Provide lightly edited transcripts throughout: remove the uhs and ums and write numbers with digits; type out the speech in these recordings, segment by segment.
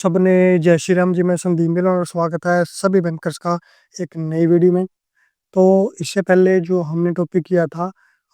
सबने जय श्री राम जी। मैं संदीप गिल और स्वागत है सभी बैंकर्स का एक नई वीडियो में। तो इससे पहले जो हमने टॉपिक किया था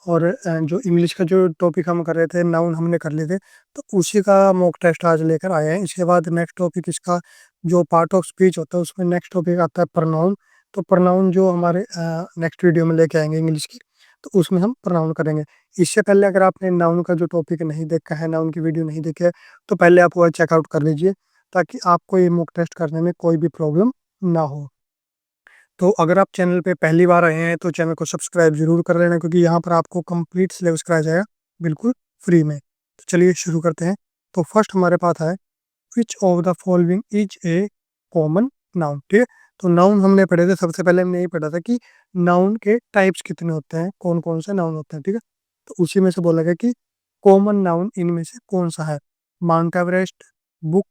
और जो इंग्लिश का जो टॉपिक हम कर रहे थे, नाउन हमने कर लिए थे, तो उसी का मॉक टेस्ट आज लेकर आए हैं। इसके बाद नेक्स्ट टॉपिक इसका जो पार्ट ऑफ स्पीच होता है उसमें नेक्स्ट टॉपिक आता है प्रोनाउन। तो प्रोनाउन जो हमारे नेक्स्ट वीडियो में लेके आएंगे इंग्लिश की, तो उसमें हम प्रोनाउन करेंगे। इससे पहले अगर आपने नाउन का जो टॉपिक नहीं देखा है, नाउन की वीडियो नहीं देखी है, तो पहले आप वो चेकआउट कर लीजिए ताकि आपको ये मॉक टेस्ट करने में कोई भी प्रॉब्लम ना हो। तो अगर आप चैनल पे पहली बार आए हैं तो चैनल को सब्सक्राइब जरूर कर लेना, क्योंकि यहाँ पर आपको कंप्लीट सिलेबस कराया जाएगा बिल्कुल फ्री में। तो चलिए शुरू करते हैं। तो फर्स्ट हमारे पास है which of the following is a common noun. ठीक है, तो नाउन हमने पढ़े थे। सबसे पहले हमने यही पढ़ा था कि नाउन के टाइप्स कितने होते हैं, कौन कौन से नाउन होते हैं। ठीक है, तो उसी में से बोला गया कि कॉमन नाउन इनमें से कौन सा है। माउंट एवरेस्ट, बुक,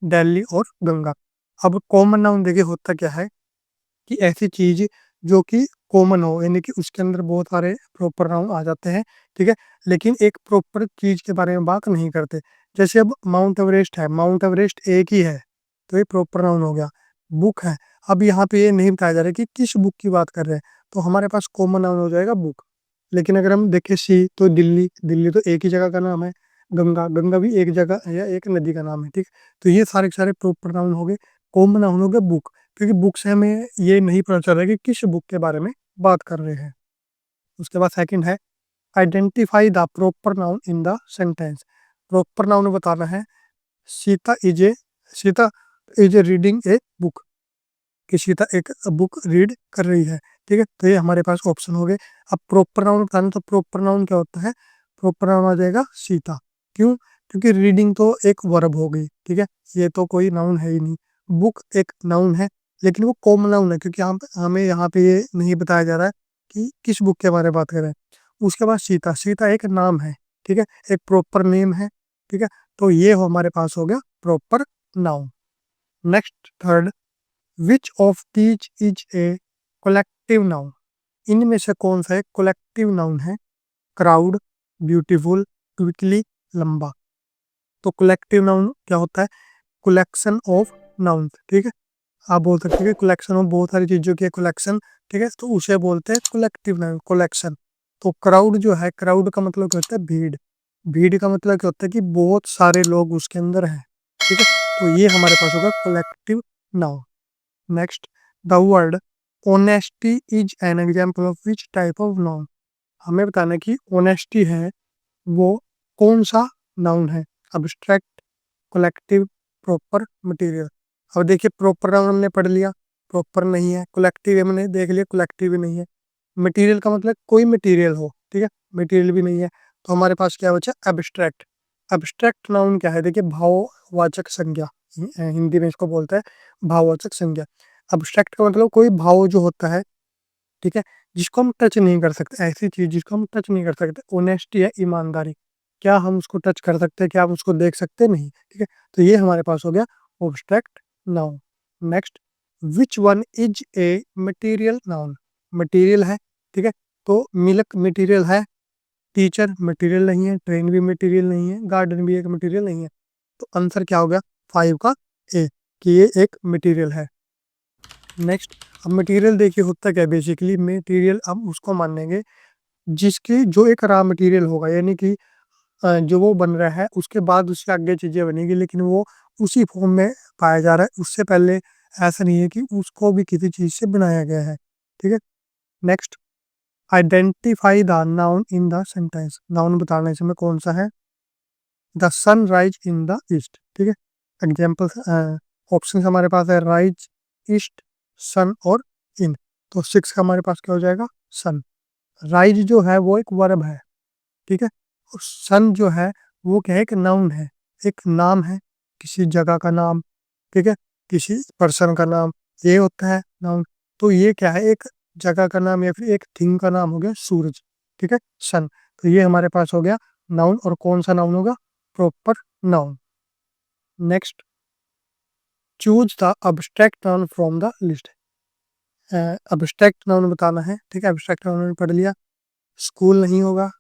दिल्ली और गंगा। अब कॉमन नाउन देखिए होता क्या है कि ऐसी चीज जो कि कॉमन हो, यानी कि उसके अंदर बहुत सारे प्रॉपर नाउन आ जाते हैं। ठीक है, लेकिन एक प्रॉपर चीज के बारे में बात नहीं करते। जैसे अब माउंट एवरेस्ट है, माउंट एवरेस्ट एक ही है, तो ये प्रॉपर नाउन हो गया। बुक है, अब यहाँ पे ये नहीं बताया जा रहा है कि किस बुक की बात कर रहे हैं, तो हमारे पास कॉमन नाउन हो जाएगा बुक। लेकिन अगर हम देखें सी, तो दिल्ली, दिल्ली तो एक ही जगह का नाम है। गंगा, गंगा भी एक जगह या एक नदी का नाम है। ठीक, तो ये सारे के सारे प्रॉपर नाउन हो गए, कॉमन नाउन हो गए बुक। क्योंकि बुक से हमें ये नहीं पता चल रहा है कि किस बुक के बारे में बात कर रहे हैं। उसके बाद सेकंड है identify the proper noun in the sentence. Proper noun बताना है Sita is a, Sita is a reading a book, कि सीता एक बुक रीड कर रही है। ठीक है, तो ये हमारे पास ऑप्शन हो गए। अब प्रॉपर नाउन बताना, तो प्रॉपर नाउन क्या होता है, प्रॉपर नाउन आ जाएगा सीता। क्यों? क्योंकि रीडिंग तो एक वर्ब हो गई। ठीक है, ये तो कोई नाउन है ही नहीं। बुक एक नाउन है, लेकिन वो कॉमन नाउन है, क्योंकि हम हमें यहाँ पे ये नहीं बताया जा रहा है कि किस बुक के बारे में बात करें। उसके बाद सीता, सीता एक नाम है। ठीक है, एक प्रॉपर नेम है। ठीक है, तो ये हमारे पास हो गया proper noun. Next third, which of these is a collective noun. इनमें से कौन सा एक कोलेक्टिव नाउन है। क्राउड, ब्यूटीफुल, क्विकली, लंबा। तो कोलेक्टिव नाउन क्या होता है, कलेक्शन ऑफ नाउन। ठीक है, आप बोल सकते हैं कि कलेक्शन ऑफ बहुत सारी चीजों की कलेक्शन। ठीक है, तो उसे बोलते हैं कलेक्टिव नाउन, कलेक्शन। तो क्राउड जो है, क्राउड का मतलब क्या होता है, भीड़। भीड़ का मतलब क्या होता है कि बहुत सारे लोग उसके अंदर हैं। ठीक है, तो ये हमारे पास होगा collective noun. Next, the word honesty is an example of which type of noun. हमें बताना है कि ऑनेस्टी है वो कौन सा नाउन है। Abstract, collective, proper, material. अब देखिए प्रॉपर नाउन हमने पढ़ लिया, प्रॉपर नहीं है। कलेक्टिव हमने देख लिया, कलेक्टिव भी नहीं है। मटेरियल का मतलब कोई मटेरियल हो। ठीक है, मटेरियल भी नहीं है। तो हमारे पास क्या बचा, एब्स्ट्रैक्ट। एब्स्ट्रैक्ट नाउन क्या है, देखिए भाववाचक संज्ञा, हिंदी में इसको बोलते हैं भाववाचक संज्ञा। एब्स्ट्रैक्ट का मतलब कोई भाव जो होता है, ठीक है, जिसको हम टच नहीं कर सकते, ऐसी चीज जिसको हम टच नहीं कर सकते। ऑनेस्टी है ईमानदारी, क्या हम उसको टच कर सकते हैं, क्या हम उसको देख सकते हैं? नहीं। ठीक है, तो ये हमारे पास हो गया obstruct noun. Next, which one is a material noun. Material है, ठीक है, तो मिल्क मटेरियल है, टीचर मटेरियल नहीं है, ट्रेन भी मटेरियल नहीं है, गार्डन भी एक मटेरियल नहीं है। तो आंसर क्या हो गया, 5 का ए, कि ये एक मटेरियल है। नेक्स्ट, अब मटेरियल देखिए होता क्या है, बेसिकली मटेरियल हम उसको मानेंगे जिसकी जो एक रॉ मटेरियल होगा, यानी कि जो वो बन रहा है उसके बाद उससे आगे चीजें बनेगी, लेकिन वो उसी फॉर्म में पाया जा रहा है, उससे पहले ऐसा नहीं है कि उसको भी किसी चीज से बनाया गया है। ठीक है, next, identify the noun in the sentence. Noun बताने से में कौन सा है, the sun rise in the east. ठीक है, एग्जाम्पल ऑप्शन हमारे पास है राइज, ईस्ट, सन और इन। तो 6 का हमारे पास क्या हो जाएगा, सन। राइज जो है वो एक वर्ब है। ठीक है, और सन जो है वो क्या है, एक नाउन है, एक नाम है, किसी जगह का नाम। ठीक है, किसी पर्सन का नाम, ये होता है नाउन। तो ये क्या है, एक जगह का नाम या फिर एक थिंग का नाम हो गया सूरज। ठीक है, सन। तो ये हमारे पास हो गया नाउन, और कौन सा नाउन होगा, proper noun. Next, choose the abstract noun from the list. Abstract noun बताना है। ठीक है, अब्स्ट्रैक्ट नाउन पढ़ लिया। स्कूल नहीं होगा,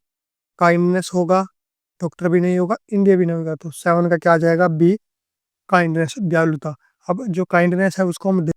काइंडनेस होगा, डॉक्टर भी नहीं होगा, इंडिया भी नहीं होगा। तो 7 का क्या आ जाएगा, बी, काइंडनेस, दयालुता। अब जो काइंडनेस है उसको हम